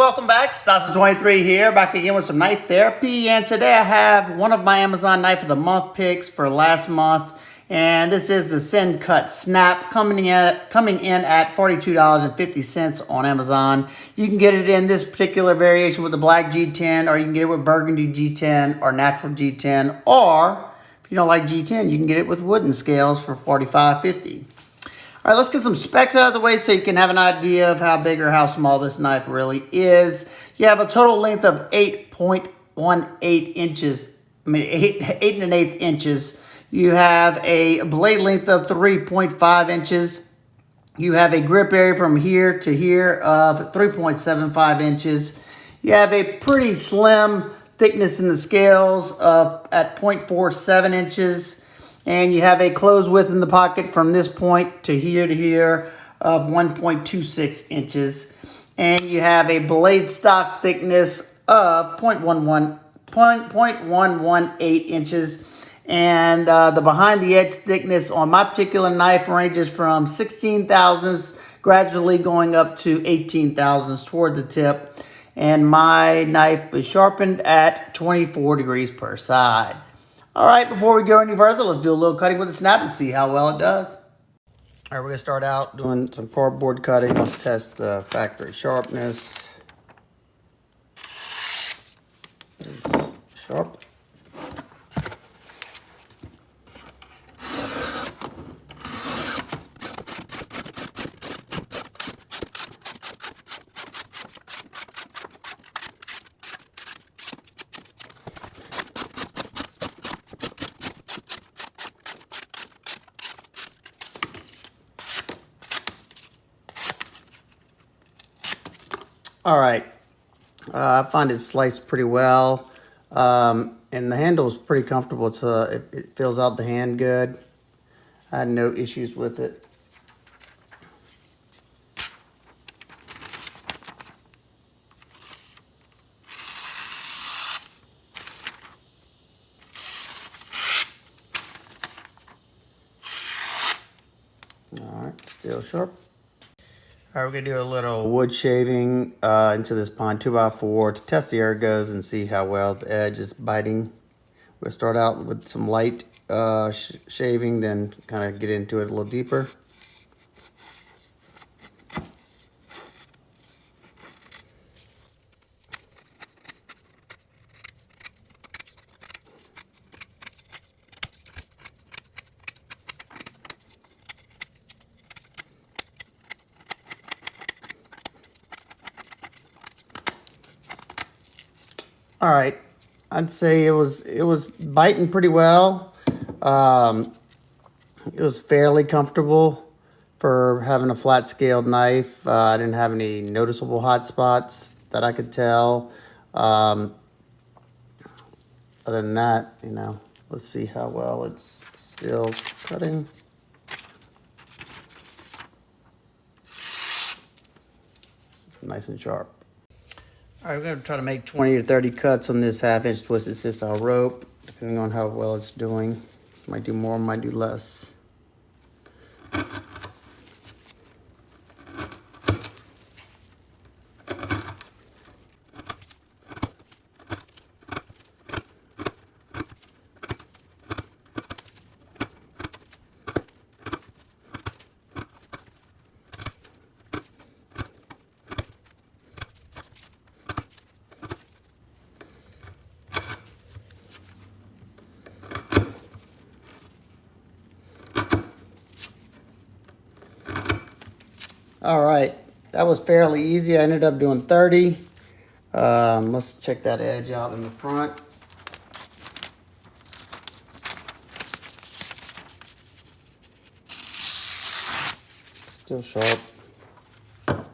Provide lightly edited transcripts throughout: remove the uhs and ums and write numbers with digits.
Welcome back, Stassi23 here, back again with some knife therapy, and today I have one of my Amazon Knife of the Month picks for last month, and this is the Sencut Snap, coming in at $42.50 on Amazon. You can get it in this particular variation with the black G10, or you can get it with burgundy G10 or natural G10, or if you don't like G10, you can get it with wooden scales for $45.50. All right, let's get some specs out of the way so you can have an idea of how big or how small this knife really is. You have a total length of 8.18 inches, 8 1/8 inches. You have a blade length of 3.5 inches. You have a grip area from here to here of 3.75 inches. You have a pretty slim thickness in the scales at 0.47 inches. And you have a closed width in the pocket from this point to here of 1.26 inches. And you have a blade stock thickness of 0.118 inches. And the behind the edge thickness on my particular knife ranges from 16 thousandths gradually going up to 18 thousandths toward the tip. And my knife is sharpened at 24 degrees per side. All right, before we go any further, let's do a little cutting with the snap and see how well it does. All right, we're gonna start out doing some cardboard cutting. Let's test the factory sharpness. It's sharp. All right, I find it sliced pretty well, and the handle is pretty comfortable. It fills out the hand good. I had no issues with it. All right, still sharp. All right, we're gonna do a little wood shaving into this pine 2x4 to test the ergos and see how well the edge is biting. We'll start out with some light shaving, then kind of get into it a little deeper. All right, I'd say it was biting pretty well. It was fairly comfortable for having a flat scaled knife. I didn't have any noticeable hot spots that I could tell. Other than that, let's see how well it's still cutting. Nice and sharp. All right, we're going to try to make 20 to 30 cuts on this 1/2 inch twisted sisal rope, depending on how well it's doing. Might do more, might do less. All right, that was fairly easy. I ended up doing 30. Let's check that edge out in the front. Still sharp. All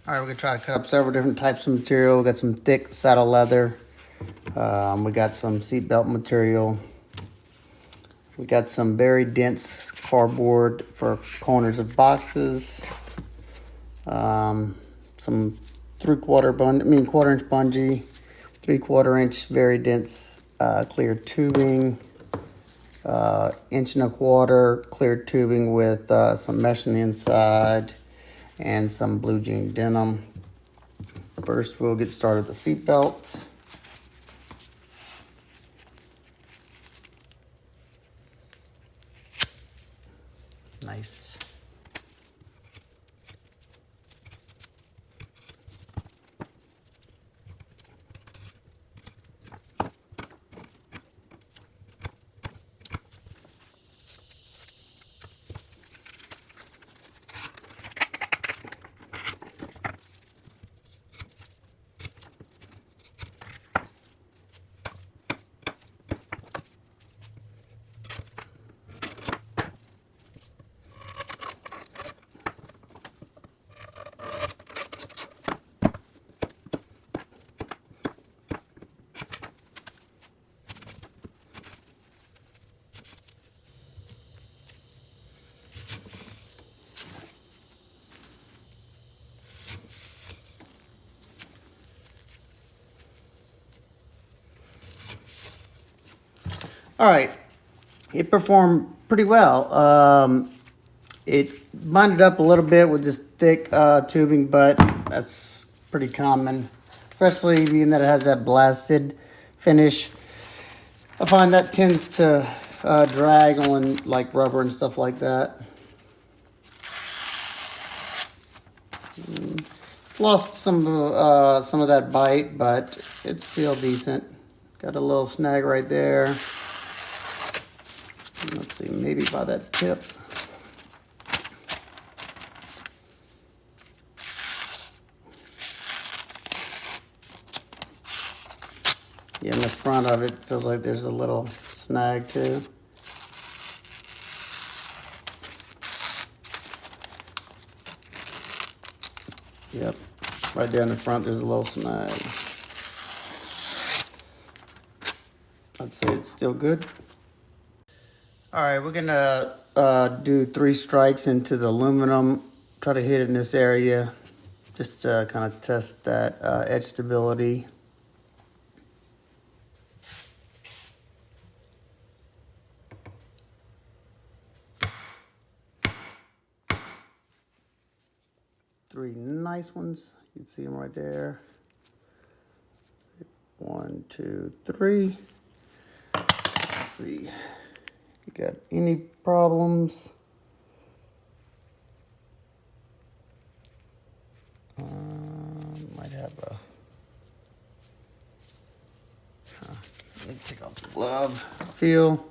right, we're gonna try to cut up several different types of material. We got some thick saddle leather. We got some seatbelt material. We got some very dense cardboard for corners of boxes. Some 1/4 inch bungee, 3/4 inch very dense clear tubing, 1 1/4 inch clear tubing with some mesh on the inside, and some blue jean denim. First, we'll get started with the seat belt. Nice. All right, it performed pretty well. It binded up a little bit with this thick tubing, but that's pretty common, especially being that it has that blasted finish. I find that tends to drag on like rubber and stuff like that. Lost some of that bite, but it's still decent. Got a little snag right there. Let's see, maybe by that tip. Yeah, in the front of it feels like there's a little snag too. Yep, right there in the front there's a little snag. I'd say it's still good. All right, we're gonna do 3 strikes into the aluminum. Try to hit it in this area, just to kind of test that edge stability. Three nice ones. You can see them right there. 1, 2, 3. Let's see. You got any problems? Might have a. Let me take off the glove. Feel.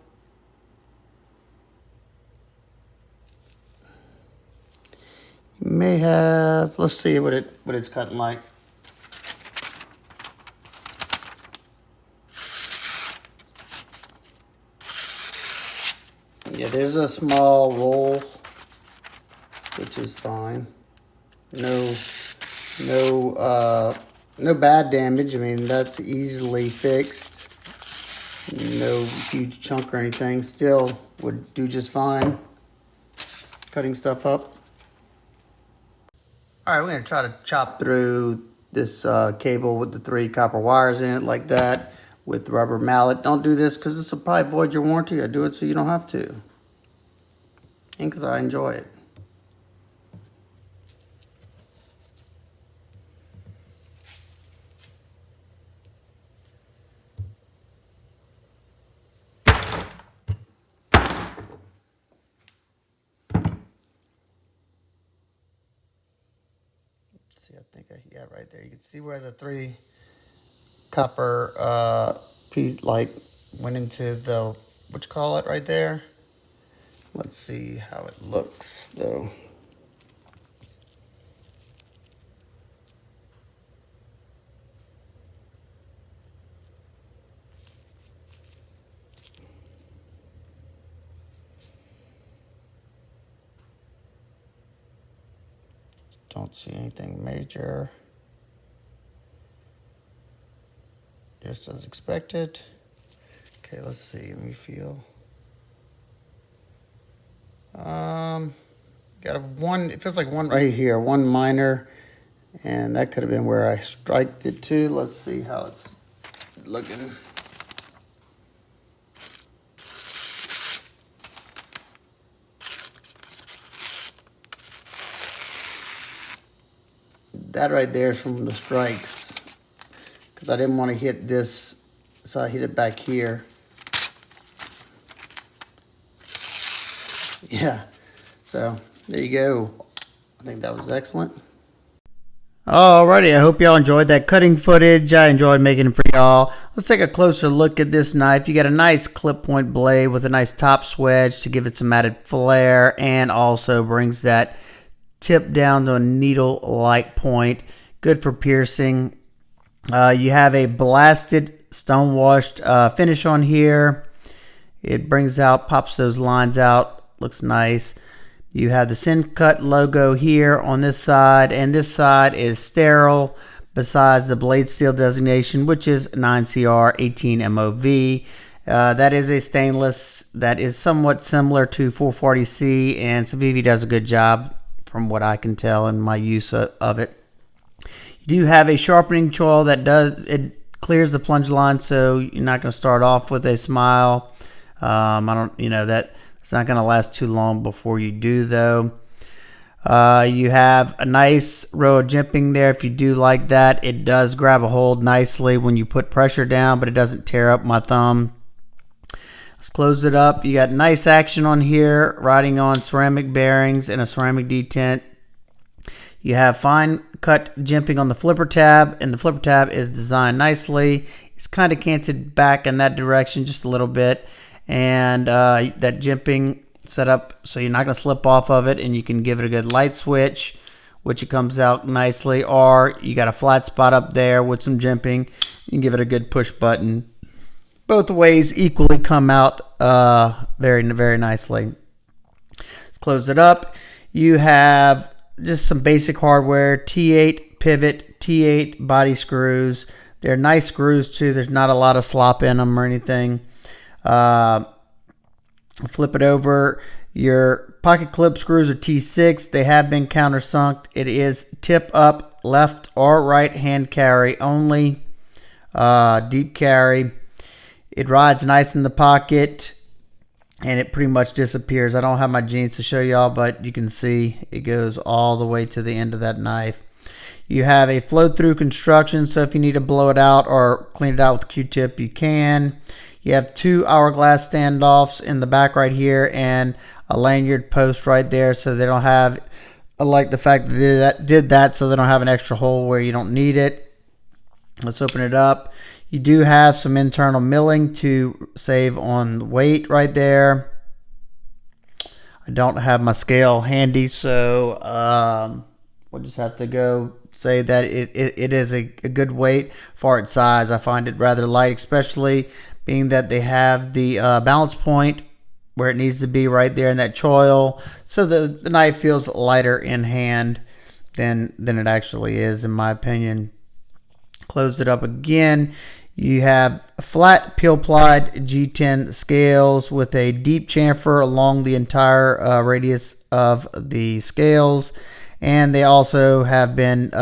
You may have. Let's see what it's cutting like. Yeah, there's a small roll, which is fine. No bad damage. I mean, that's easily fixed. No huge chunk or anything. Still would do just fine cutting stuff up. All right, we're gonna try to chop through this cable with the 3 copper wires in it like that with the rubber mallet. Don't do this because this will probably void your warranty. I do it so you don't have to, and because I enjoy it. See, I think right there. You can see where the 3 copper piece like went into the what you call it right there. Let's see how it looks though. Don't see anything major. Just as expected. Okay, let's see. Let me feel. Got a 1. It feels like 1 right here. 1 minor, and that could have been where I striked it to. Let's see how it's looking. That right there is from the strikes, because I didn't want to hit this, so I hit it back here. Yeah, so there you go. I think that was excellent. Alrighty, I hope y'all enjoyed that cutting footage. I enjoyed making it for y'all. Let's take a closer look at this knife. You got a nice clip point blade with a nice top swedge to give it some added flair, and also brings that tip down to a needle-like point. Good for piercing. You have a blasted stone-washed finish on here. It brings out, pops those lines out. Looks nice. You have the Sencut logo here on this side, and this side is sterile besides the blade steel designation, which is 9CR 18 MOV. That is a stainless that is somewhat similar to 440C, and Civivi does a good job from what I can tell in my use of it. You do have a sharpening choil that clears the plunge line, so you're not going to start off with a smile. It's not going to last too long before you do, though. You have a nice row of jimping there. If you do like that, it does grab a hold nicely when you put pressure down, but it doesn't tear up my thumb. Let's close it up. You got nice action on here, riding on ceramic bearings and a ceramic detent. You have fine cut jimping on the flipper tab, and the flipper tab is designed nicely. It's kind of canted back in that direction just a little bit. And that jimping set up so you're not going to slip off of it, and you can give it a good light switch, which it comes out nicely. Or you got a flat spot up there with some jimping, you can give it a good push button. Both ways equally come out very, very nicely. Let's close it up. You have just some basic hardware, T8 pivot, T8 body screws. They're nice screws too. There's not a lot of slop in them or anything. Flip it over. Your pocket clip screws are T6. They have been countersunk. It is tip up, left or right hand carry only. Deep carry. It rides nice in the pocket, and it pretty much disappears. I don't have my jeans to show y'all, but you can see it goes all the way to the end of that knife. You have a flow-through construction, so if you need to blow it out or clean it out with a Q-tip, you can. You have two hourglass standoffs in the back right here, and a lanyard post right there, so they don't have, I like the fact that they did that so they don't have an extra hole where you don't need it. Let's open it up. You do have some internal milling to save on the weight right there. I don't have my scale handy, so we'll just have to go say that it is a good weight for its size. I find it rather light, especially being that they have the balance point where it needs to be right there in that choil, so the knife feels lighter in hand than it actually is, in my opinion. Close it up again. You have flat peel-plied G10 scales with a deep chamfer along the entire radius of the scales, and they also have been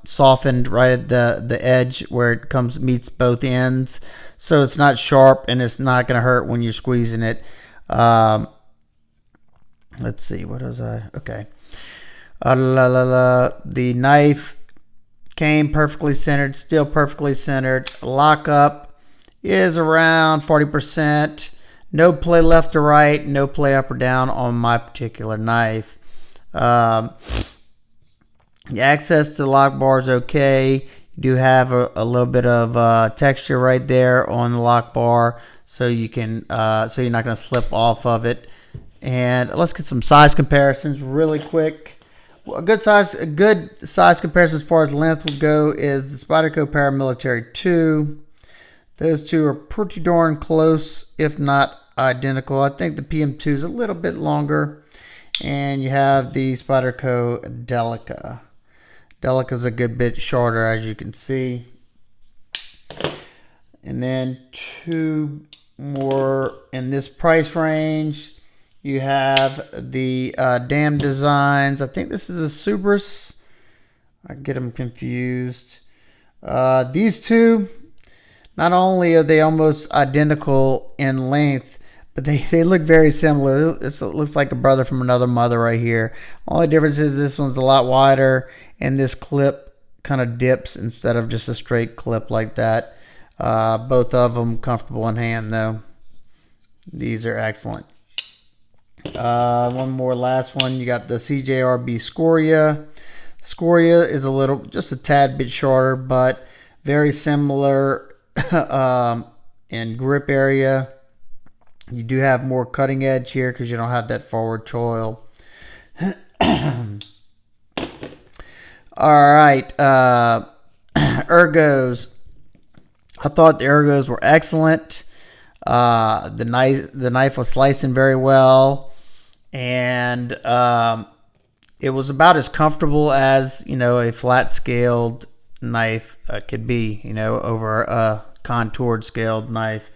softened right at the edge where it meets both ends, so it's not sharp and it's not going to hurt when you're squeezing it. Let's see, what was I? Okay. The knife came perfectly centered, still perfectly centered. Lockup is around 40%. No play left or right, no play up or down on my particular knife. The access to the lock bar is okay. You do have a little bit of texture right there on the lock bar, so you can so you're not going to slip off of it. And let's get some size comparisons really quick. Well, a good size comparison as far as length will go is the Spyderco Paramilitary 2. Those two are pretty darn close, if not identical. I think the PM2 is a little bit longer. And you have the Spyderco Delica. Delica is a good bit shorter, as you can see. And then two more in this price range. You have the Dam Designs. I think this is a Subrus. I get them confused. These two, not only are they almost identical in length, but they look very similar. It looks like a brother from another mother right here. Only difference is this one's a lot wider, and this clip kind of dips instead of just a straight clip like that. Both of them comfortable in hand though. These are excellent. One more last one. You got the CJRB Scoria. Scoria is just a tad bit shorter, but very similar in grip area. You do have more cutting edge here because you don't have that forward choil. All right, ergos. I thought the ergos were excellent. The knife was slicing very well, and it was about as comfortable as a flat scaled knife could be. Over a contoured scaled knife,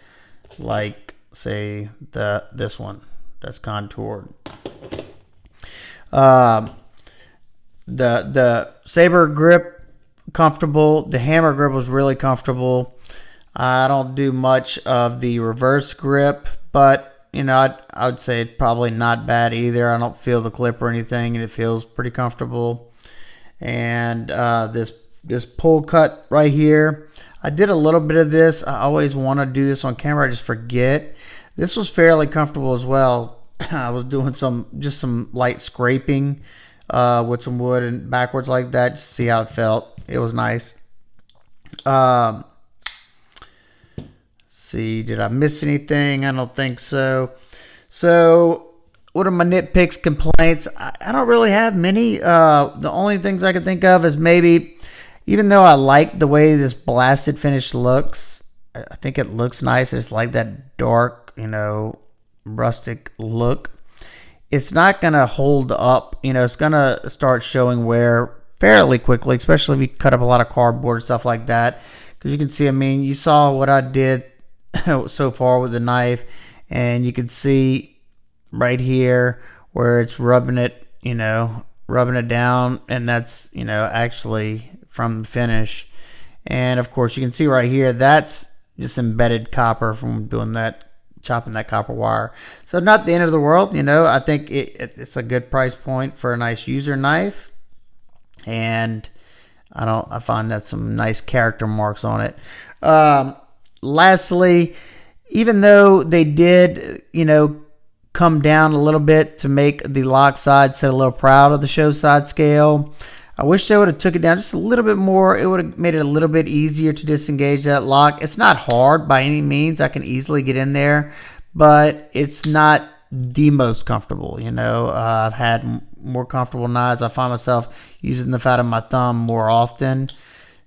like say this one that's contoured. The saber grip comfortable. The hammer grip was really comfortable. I don't do much of the reverse grip, but I would say it's probably not bad either. I don't feel the clip or anything, and it feels pretty comfortable. And this pull cut right here, I did a little bit of this. I always want to do this on camera. I just forget. This was fairly comfortable as well. I was doing just some light scraping with some wood and backwards like that, just to see how it felt. It was nice. See, did I miss anything? I don't think so. So what are my nitpicks, complaints? I don't really have many. The only things I can think of is maybe, even though I like the way this blasted finish looks, I think it looks nice. I just like that dark, rustic look. It's not going to hold up. It's going to start showing wear fairly quickly, especially if you cut up a lot of cardboard and stuff like that. Because you can see, you saw what I did so far with the knife, and you can see right here where it's rubbing it down, and that's actually from the finish. And of course you can see right here that's just embedded copper from doing that, chopping that copper wire. So not the end of the world. I think it's a good price point for a nice user knife, and I find that some nice character marks on it. Lastly, even though they did, come down a little bit to make the lock side sit a little proud of the show side scale, I wish they would have took it down just a little bit more. It would have made it a little bit easier to disengage that lock. It's not hard by any means. I can easily get in there, but it's not the most comfortable. I've had more comfortable knives. I find myself using the fat of my thumb more often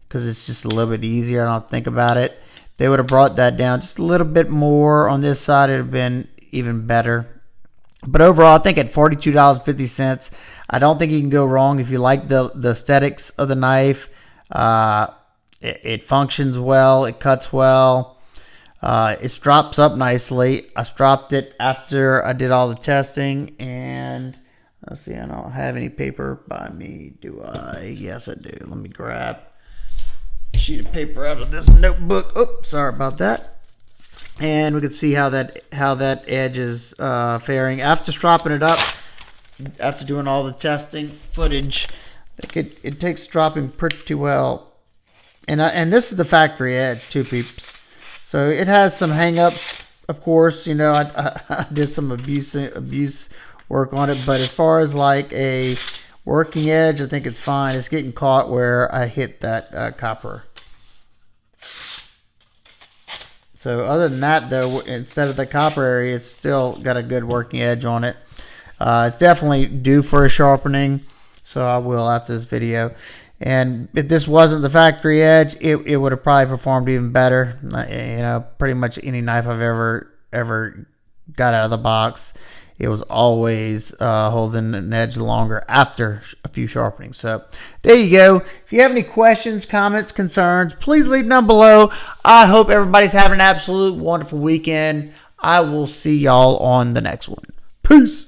because it's just a little bit easier. I don't think about it. They would have brought that down just a little bit more on this side. It would have been even better. But overall, I think at $42.50, I don't think you can go wrong if you like the aesthetics of the knife. It functions well. It cuts well. It strops up nicely. I stropped it after I did all the testing. And let's see, I don't have any paper by me, do I? Yes, I do. Let me grab a sheet of paper out of this notebook. Oops, sorry about that. And we can see how that edge is faring after stropping it up. After doing all the testing footage, I think it takes stropping pretty well. And this is the factory edge too, peeps. So it has some hang-ups, of course. I did some abuse work on it, but as far as like a working edge, I think it's fine. It's getting caught where I hit that copper. So other than that, though, instead of the copper area, it's still got a good working edge on it. It's definitely due for a sharpening, so I will after this video. And if this wasn't the factory edge, it would have probably performed even better. Pretty much any knife I've ever got out of the box, it was always holding an edge longer after a few sharpenings. So there you go. If you have any questions, comments, concerns, please leave them down below. I hope everybody's having an absolute wonderful weekend. I will see y'all on the next one. Peace.